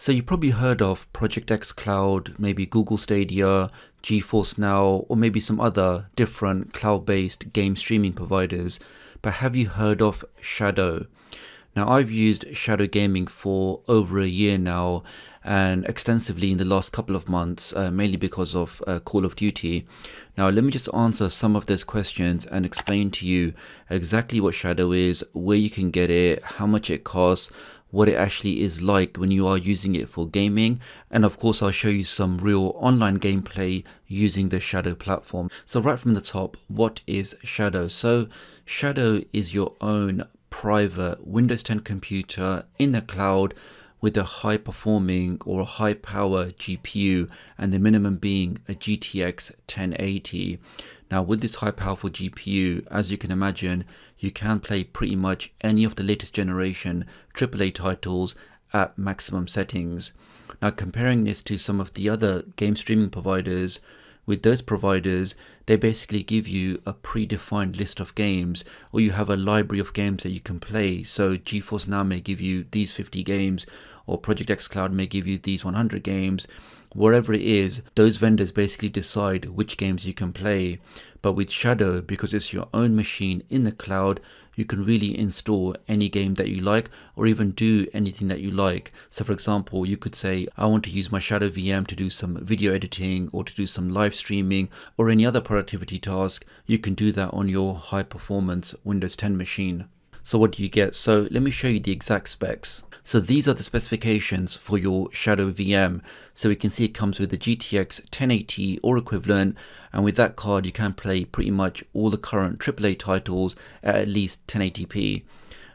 So you probably heard of Project X Cloud, maybe Google Stadia, GeForce Now, or maybe some other different cloud-based game streaming providers. But have you heard of Shadow? Now, I've used Shadow Gaming for over a year now, and extensively in the last couple of months, mainly because of Call of Duty. Now, let me just answer some of those questions and explain to you exactly what Shadow is, where you can get it, how much it costs, what it actually is like when you are using it for gaming, and of course I'll show you some real online gameplay using the Shadow platform. So right from the top, what is Shadow? So Shadow is your own private Windows 10 computer in the cloud with a high performing or a high power GPU, and the minimum being a GTX 1080. Now with this high powerful GPU, as you can imagine, you can play pretty much any of the latest generation AAA titles at maximum settings. Now comparing this to some of the other game streaming providers, with those providers, they basically give you a predefined list of games, or you have a library of games that you can play. So GeForce Now may give you these 50 games, or Project X Cloud may give you these 100 games. Wherever it is, those vendors basically decide which games you can play. But with Shadow, because it's your own machine in the cloud, you can really install any game that you like, or even do anything that you like. So for example, you could say, I want to use my Shadow VM to do some video editing, or to do some live streaming, or any other productivity task. You can do that on your high performance Windows 10 machine. So what do you get? So let me show you the exact specs. So these are the specifications for your Shadow VM. So we can see it comes with the GTX 1080 or equivalent, and with that card you can play pretty much all the current AAA titles at least 1080p.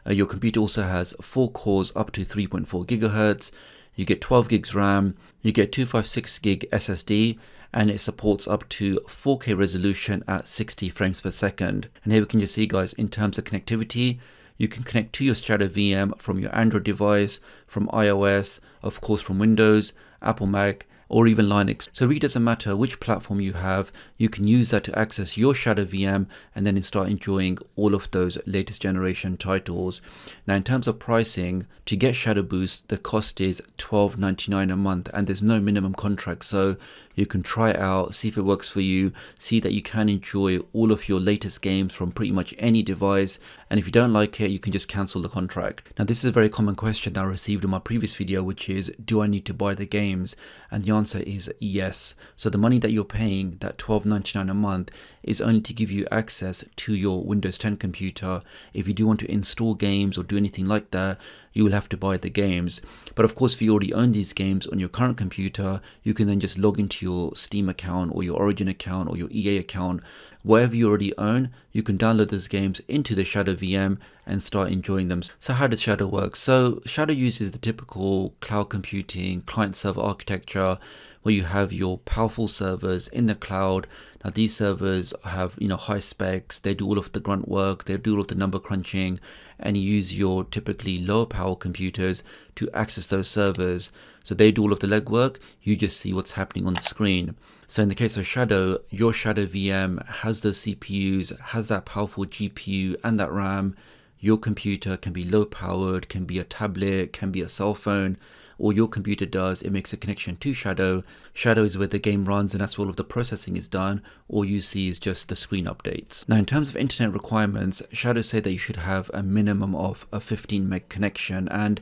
Your computer also has 4 cores up to 3.4 GHz. You get 12 gigs RAM, you get 256 gig SSD, and it supports up to 4K resolution at 60 frames per second. And here we can just see, guys, in terms of connectivity, you can connect to your Shadow VM from your Android device, from iOS, of course from Windows, Apple Mac, or even Linux. So it really doesn't matter which platform you have, you can use that to access your Shadow VM and then start enjoying all of those latest generation titles. Now in terms of pricing, to get Shadow Boost, the cost is $12.99 a month, and there's no minimum contract, so you can try it out, see if it works for you, see that you can enjoy all of your latest games from pretty much any device, and if you don't like it, you can just cancel the contract. Now this is a very common question that I received in my previous video, which is, do I need to buy the games? And the answer is yes. So the money that you're paying, that $12.99 a month, is only to give you access to your Windows 10 computer. If you do want to install games or do anything like that, you will have to buy the games. But of course, if you already own these games on your current computer, you can then just log into your Steam account or your Origin account or your EA account. Whatever you already own, you can download those games into the Shadow VM and start enjoying them. So how does Shadow work? So Shadow uses the typical cloud computing client server architecture, where you have your powerful servers in the cloud. Now these servers have, high specs, they do all of the grunt work, they do all of the number crunching, and you use your typically lower power computers to access those servers. So they do all of the legwork, you just see what's happening on the screen. So in the case of Shadow, your Shadow VM has those CPUs, has that powerful GPU and that RAM. Your computer can be low powered, can be a tablet, can be a cell phone. All your computer does, it makes a connection to Shadow. Shadow is where the game runs, and that's where all of the processing is done. All you see is just the screen updates. Now in terms of internet requirements, Shadow say that you should have a minimum of a 15 meg connection, and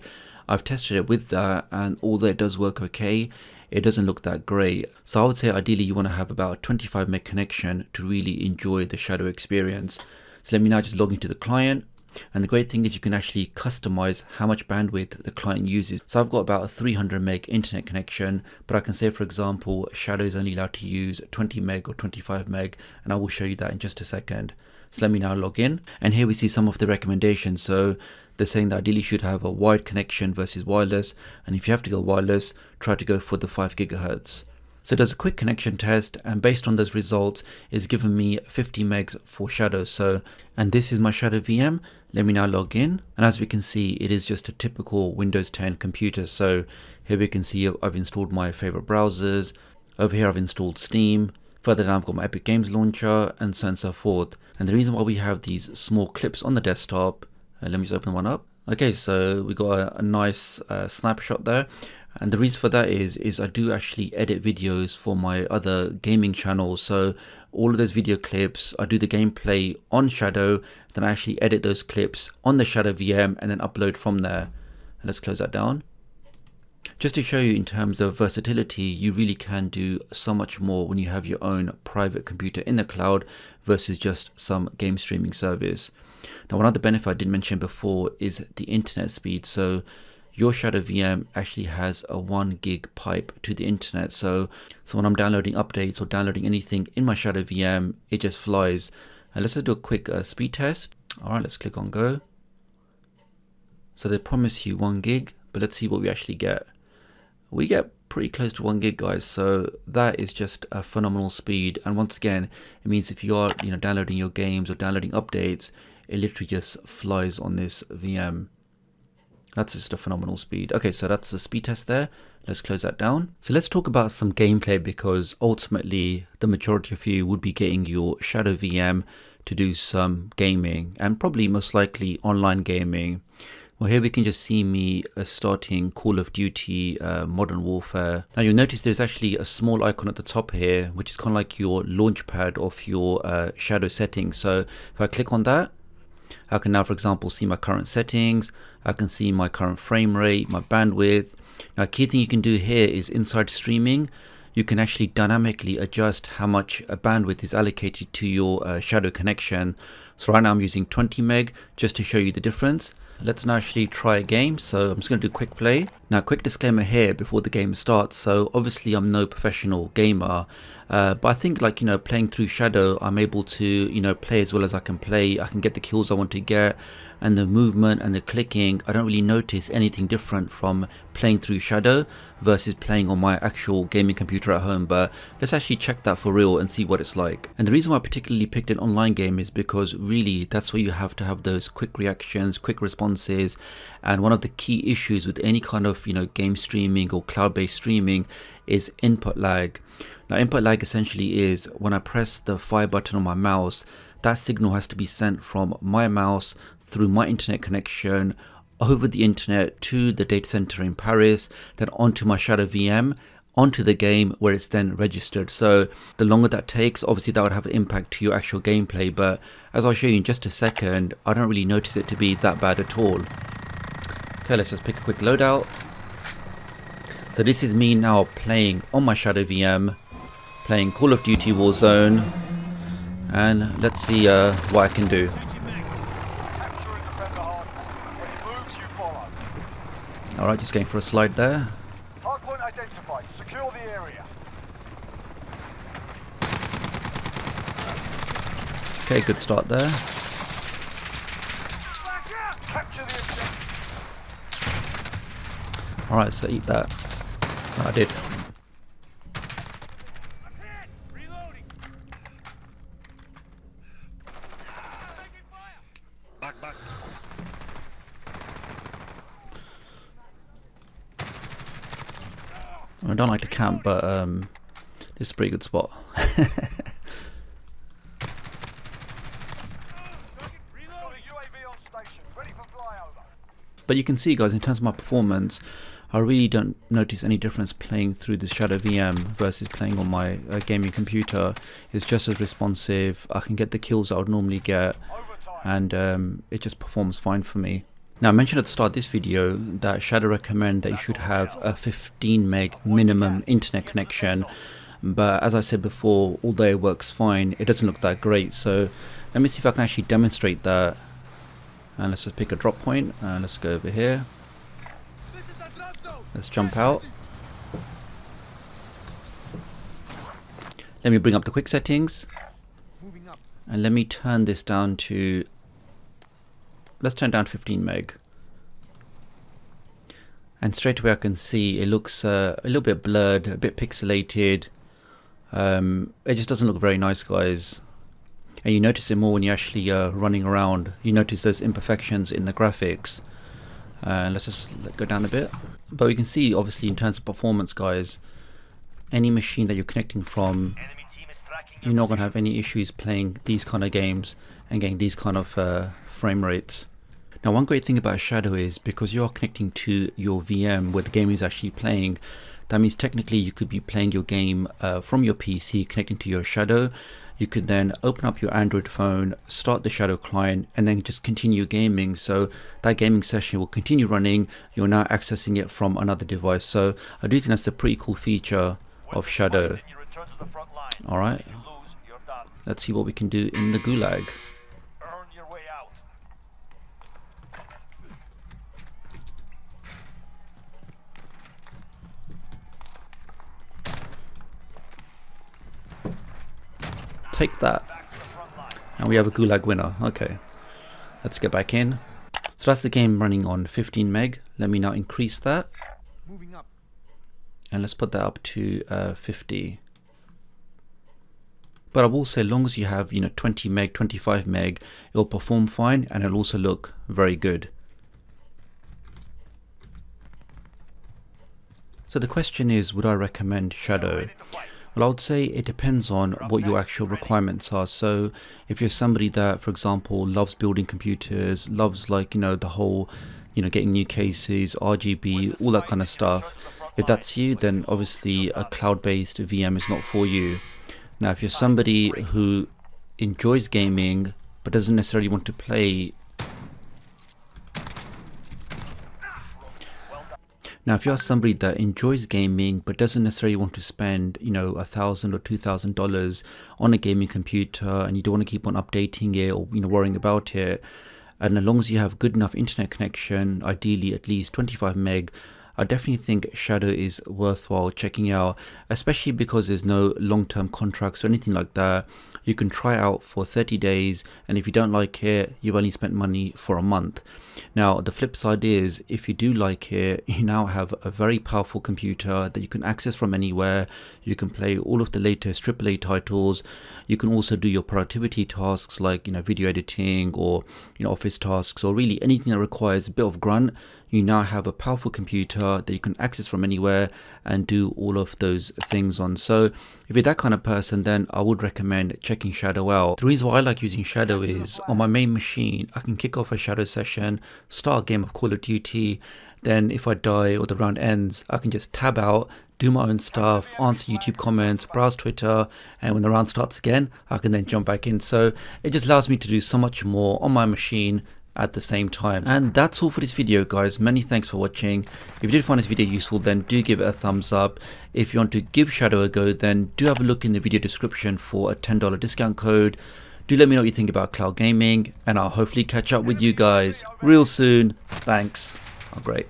I've tested it with that, and although it does work okay, it doesn't look that great. So I would say ideally you want to have about a 25 meg connection to really enjoy the Shadow experience. So let me now just log into the client. And the great thing is you can actually customize how much bandwidth the client uses. So I've got about a 300 meg internet connection, but I can say, for example, Shadow is only allowed to use 20 meg or 25 meg, and I will show you that in just a second. So let me now log in, and here we see some of the recommendations. So they're saying that ideally you should have a wired connection versus wireless, and if you have to go wireless, try to go for the 5 gigahertz. So it does a quick connection test, and based on those results, it's given me 50 megs for Shadow. And this is my Shadow VM. Let me now log in, and as we can see, it is just a typical Windows 10 computer. So here we can see I've installed my favorite browsers. Over here I've installed Steam. Further down I've got my Epic Games launcher, and so on and so forth. And the reason why we have these small clips on the desktop, let me just open one up. Okay, so we got a nice snapshot there. And the reason for that is I do actually edit videos for my other gaming channels. So all of those video clips, I do the gameplay on Shadow, then I actually edit those clips on the Shadow VM and then upload from there. And let's close that down. Just to show you in terms of versatility, you really can do so much more when you have your own private computer in the cloud versus just some game streaming service. Now, one other benefit I didn't mention before is the internet speed. So your Shadow VM actually has a 1 gig pipe to the internet. So when I'm downloading updates or downloading anything in my Shadow VM, it just flies. And let's just do a quick speed test. All right, let's click on go. So they promise you 1 gig, but let's see what we actually get. We get pretty close to 1 gig, guys. So that is just a phenomenal speed. And once again, it means if you are downloading your games or downloading updates, it literally just flies on this VM. That's just a phenomenal speed. Okay, so that's the speed test there. Let's close that down. So let's talk about some gameplay, because ultimately the majority of you would be getting your Shadow VM to do some gaming, and probably most likely online gaming. Well, here we can just see me starting Call of Duty Modern Warfare. Now you'll notice there's actually a small icon at the top here, which is kind of like your launchpad of your Shadow settings. So if I click on that, I can now, for example, see my current settings. I can see my current frame rate, my bandwidth. Now, a key thing you can do here is inside streaming, you can actually dynamically adjust how much bandwidth is allocated to your Shadow connection. So right now I'm using 20 meg just to show you the difference. Let's now actually try a game. So I'm just going to do quick play. Now, quick disclaimer here before the game starts. So obviously I'm no professional gamer, but I think, like, playing through Shadow, I'm able to, play as well as I can play. I can get the kills I want to get, and the movement and the clicking, I don't really notice anything different from playing through Shadow versus playing on my actual gaming computer at home. But let's actually check that for real and see what it's like. And the reason why I particularly picked an online game is because really that's where you have to have those quick reactions, quick responses. And one of the key issues with any kind of game streaming or cloud-based streaming is input lag. Now, input lag essentially is when I press the fire button on my mouse, that signal has to be sent from my mouse through my internet connection over the internet to the data center in Paris, then onto my Shadow VM, onto the game where it's then registered. So the longer that takes, obviously that would have an impact to your actual gameplay, but as I'll show you in just a second, I don't really notice it to be that bad at all. Okay, let's just pick a quick loadout. So this is me now playing on my Shadow VM, playing Call of Duty Warzone, and let's see what I can do. Alright, just going for a slide there. Hardpoint identified. Secure the area. Okay, good start there. Capture the objective. Alright, so eat that. Oh, I did. Back. I don't like to camp, but this is a pretty good spot. But you can see, guys, in terms of my performance, I really don't notice any difference playing through this Shadow VM versus playing on my gaming computer. It's just as responsive. I can get the kills I would normally get, and it just performs fine for me. Now, I mentioned at the start of this video that Shadow recommend that you should have a 15 meg minimum internet connection, but as I said before, although it works fine, it doesn't look that great. So let me see if I can actually demonstrate that. And let's just pick a drop point, and let's go over here. Let's jump out. Let me bring up the quick settings, and let me turn this down to, let's turn down 15 meg. And straight away I can see it looks a little bit blurred, a bit pixelated. It just doesn't look very nice, guys. And you notice it more when you're actually running around. You notice those imperfections in the graphics. Let's just go down a bit. But we can see, obviously, in terms of performance, guys, any machine that you're connecting from, you're not going to have any issues playing these kind of games and getting these kind of frame rates. Now, one great thing about Shadow is because you are connecting to your VM where the game is actually playing, that means technically you could be playing your game from your PC connecting to your Shadow. You could then open up your Android phone, start the Shadow client, and then just continue gaming. So that gaming session will continue running. You're now accessing it from another device. So I do think that's a pretty cool feature of Shadow. All right, let's see what we can do in the Gulag. Earn your way out. Take that. And we have a Gulag winner. Okay, let's get back in. So that's the game running on 15 meg. Let me now increase that. Moving up. And let's put that up to 50. But I will say, as long as you have 20 meg, 25 meg, it'll perform fine and it'll also look very good. So the question is, would I recommend Shadow? Well, I would say it depends on what your actual requirements are. So if you're somebody that, for example, loves building computers, loves the whole, getting new cases, RGB, all that kind of stuff. If that's you, then obviously a cloud-based VM is not for you. Now, if you're somebody who enjoys gaming but doesn't necessarily want to play, if you're somebody that enjoys gaming but doesn't necessarily want to spend, $1,000 or $2,000 on a gaming computer, and you don't want to keep on updating it or worrying about it, and as long as you have good enough internet connection, ideally at least 25 meg, I definitely think Shadow is worthwhile checking out, especially because there's no long-term contracts or anything like that. You can try it out for 30 days, and if you don't like it, you've only spent money for a month. Now, the flip side is, if you do like it, you now have a very powerful computer that you can access from anywhere. You can play all of the latest AAA titles. You can also do your productivity tasks like video editing or office tasks, or really anything that requires a bit of grunt. You now have a powerful computer that you can access from anywhere and do all of those things on. So if you're that kind of person, then I would recommend checking Shadow out. The reason why I like using Shadow is, on my main machine, I can kick off a Shadow session, start a game of Call of Duty, then if I die or the round ends, I can just tab out, do my own stuff, answer YouTube comments, browse Twitter, and when the round starts again, I can then jump back in. So it just allows me to do so much more on my machine at the same time. And that's all for this video, guys. Many thanks for watching. If you did find this video useful, then do give it a thumbs up. If you want to give Shadow a go, then do have a look in the video description for a $10 discount code. Do let me know what you think about cloud gaming, and I'll hopefully catch up with you guys real soon. Thanks. Oh, great.